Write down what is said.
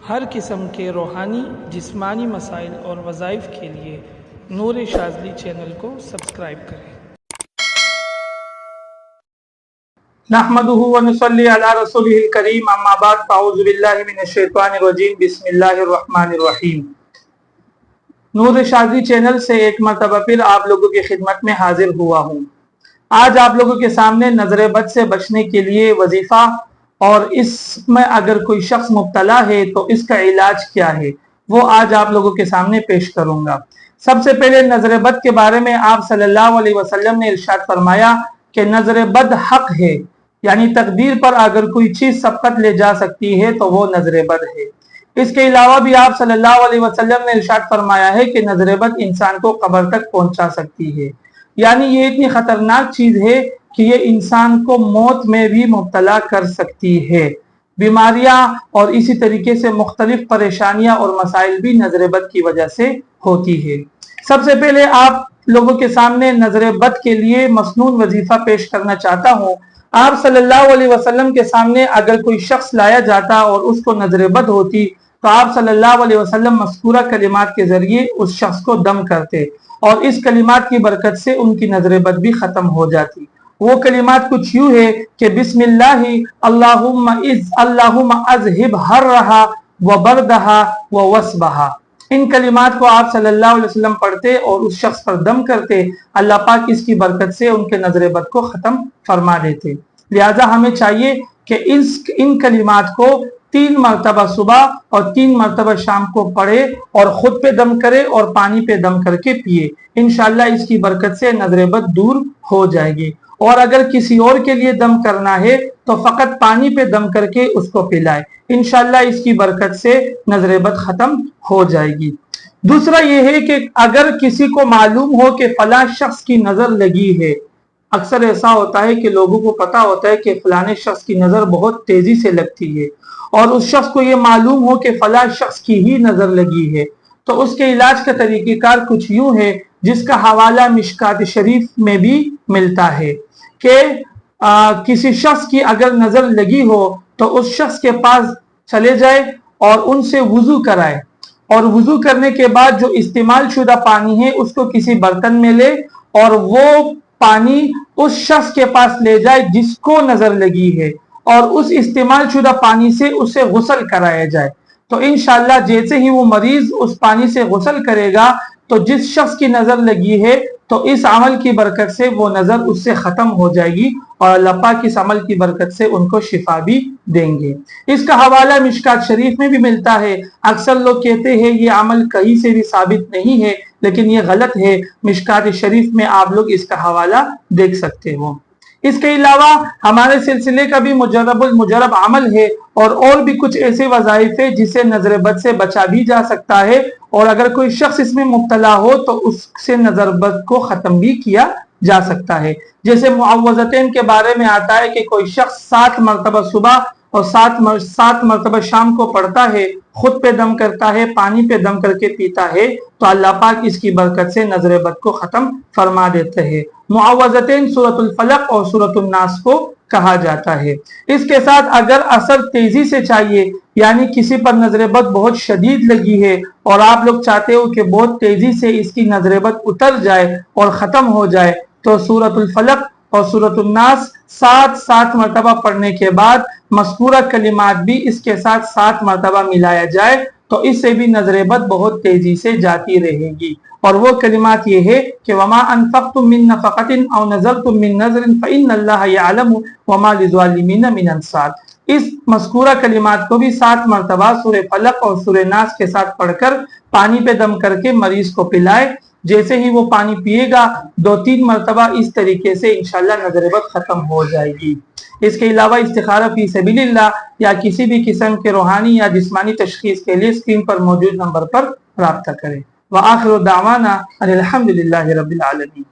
ہر قسم کے روحانی جسمانی مسائل اور وظائف کے لیے نور شاذلی چینل کو سبسکرائب کریں۔ نحمده ونصلي على رسوله الكريم اما بعد فاعوذ باللہ من الشیطان الرجیم بسم اللہ الرحمن الرحیم۔ نور شاذلی چینل سے ایک مرتبہ پھر آپ لوگوں کی خدمت میں حاضر ہوا ہوں۔ آج آپ لوگوں کے سامنے نظر بد سے بچنے کے لیے وظیفہ اور اس میں اگر کوئی شخص مبتلا ہے تو اس کا علاج کیا ہے وہ آج آپ لوگوں کے سامنے پیش کروں گا۔ سب سے پہلے نظر بد کے بارے میں آپ صلی اللہ علیہ وسلم نے ارشاد فرمایا کہ نظر بد حق ہے، یعنی تقدیر پر اگر کوئی چیز سبقت لے جا سکتی ہے تو وہ نظر بد ہے۔ اس کے علاوہ بھی آپ صلی اللہ علیہ وسلم نے ارشاد فرمایا ہے کہ نظر بد انسان کو قبر تک پہنچا سکتی ہے، یعنی یہ اتنی خطرناک چیز ہے کہ یہ انسان کو موت میں بھی مبتلا کر سکتی ہے۔ بیماریاں اور اسی طریقے سے مختلف پریشانیاں اور مسائل بھی نظر بد کی وجہ سے ہوتی ہے۔ سب سے پہلے آپ لوگوں کے سامنے نظر بد کے لیے مسنون وظیفہ پیش کرنا چاہتا ہوں۔ آپ صلی اللہ علیہ وسلم کے سامنے اگر کوئی شخص لایا جاتا اور اس کو نظر بد ہوتی تو آپ صلی اللہ علیہ وسلم مذکورہ کلمات کے ذریعے اس شخص کو دم کرتے اور اس کلمات کی برکت سے ان کی نظر بد بھی ختم ہو جاتی۔ وہ کلمات کچھ یوں ہے کہ بسم اللہ اللہم اذہب حرہا وبردہا ووسبہا۔ ان کلمات کو آپ صلی اللہ علیہ وسلم پڑھتے اور اس شخص پر دم کرتے، اللہ پاک اس کی برکت سے ان کے نظر بد کو ختم فرما دیتے۔ لہذا ہمیں چاہیے کہ ان کلمات کو 3 مرتبہ صبح اور 3 مرتبہ شام کو پڑھے اور خود پہ دم کرے اور پانی پہ دم کر کے پیے۔ انشاءاللہ اس کی برکت سے نظر بد دور ہو جائے گی۔ اور اگر کسی اور کے لیے دم کرنا ہے تو فقط پانی پہ دم کر کے اس کو پلائے، انشاءاللہ اس کی برکت سے نظر بد ختم ہو جائے گی۔ دوسرا یہ ہے کہ اگر کسی کو معلوم ہو کہ فلاں شخص کی نظر لگی ہے، اکثر ایسا ہوتا ہے کہ لوگوں کو پتا ہوتا ہے کہ فلاں شخص کی نظر بہت تیزی سے لگتی ہے اور اس شخص کو یہ معلوم ہو کہ فلاں شخص کی ہی نظر لگی ہے، تو اس کے علاج کا طریقہ کار کچھ یوں ہے جس کا حوالہ مشکات شریف میں بھی ملتا ہے کہ کسی شخص کی اگر نظر لگی ہو تو اس شخص کے پاس چلے جائے اور ان سے وضو کرائے، اور وضو کرنے کے بعد جو استعمال شدہ پانی ہے اس کو کسی برتن میں لے اور وہ پانی اس شخص کے پاس لے جائے جس کو نظر لگی ہے اور اس استعمال شدہ پانی سے اسے غسل کرایا جائے۔ تو انشاءاللہ جیسے ہی وہ مریض اس پانی سے غسل کرے گا تو جس شخص کی نظر لگی ہے تو اس عمل کی برکت سے وہ نظر اس سے ختم ہو جائے گی اور اللہ پاک اس عمل کی برکت سے ان کو شفا بھی دیں گے۔ اس کا حوالہ مشکات شریف میں بھی ملتا ہے۔ اکثر لوگ کہتے ہیں یہ عمل کہیں سے بھی ثابت نہیں ہے، لیکن یہ غلط ہے۔ مشکات شریف میں آپ لوگ اس کا حوالہ دیکھ سکتے ہو۔ اس کے علاوہ ہمارے سلسلے کا بھی مجرب عمل ہے اور بھی کچھ ایسے وظائف ہے جسے نظر بد سے بچا بھی جا سکتا ہے، اور اگر کوئی شخص اس میں مبتلا ہو تو اس سے نظر بد کو ختم بھی کیا جا سکتا ہے۔ جیسے معوذتین کے بارے میں آتا ہے کہ کوئی شخص 7 مرتبہ صبح اور 7 مرتبہ شام کو پڑھتا ہے، خود پہ دم کرتا ہے، پانی پہ دم کر کے پیتا ہے تو اللہ پاک اس کی برکت سے نظر بد کو ختم فرما دیتے ہیں۔ معوذتین سورۃ الفلق اور سورۃ الناس کو کہا جاتا ہے۔ اس کے ساتھ اگر اثر تیزی سے چاہیے، یعنی کسی پر نظر بد بہت شدید لگی ہے اور آپ لوگ چاہتے ہو کہ بہت تیزی سے اس کی نظر بد اتر جائے اور ختم ہو جائے، تو سورۃ الفلق اور سورۃ الناس 7 مرتبہ پڑھنے کے بعد مذکورہ کلمات بھی اس کے ساتھ 7 مرتبہ ملایا جائے تو اس سے بھی نظر بد بہت تیزی سے جاتی رہے گی۔ اور وہ کلمات یہ ہے کہ وما انفقتم من نفقۃ او نذرتم من نذر فإن اللہ یعلم وما للظالمین من انصار۔ اس مذکورہ کلمات کو بھی 7 مرتبہ سورہ فلق اور سورہ ناس کے ساتھ پڑھ کر پانی پہ دم کر کے مریض کو پلائے۔ جیسے ہی وہ پانی پیے گا 2-3 مرتبہ اس طریقے سے انشاءاللہ نظر بد ختم ہو جائے گی۔ اس کے علاوہ استخارہ فی سبیل اللہ یا کسی بھی قسم کے روحانی یا جسمانی تشخیص کے لیے اسکرین پر موجود نمبر پر رابطہ کریں۔ وآخر دعوانا ان الحمد للہ رب العالمین۔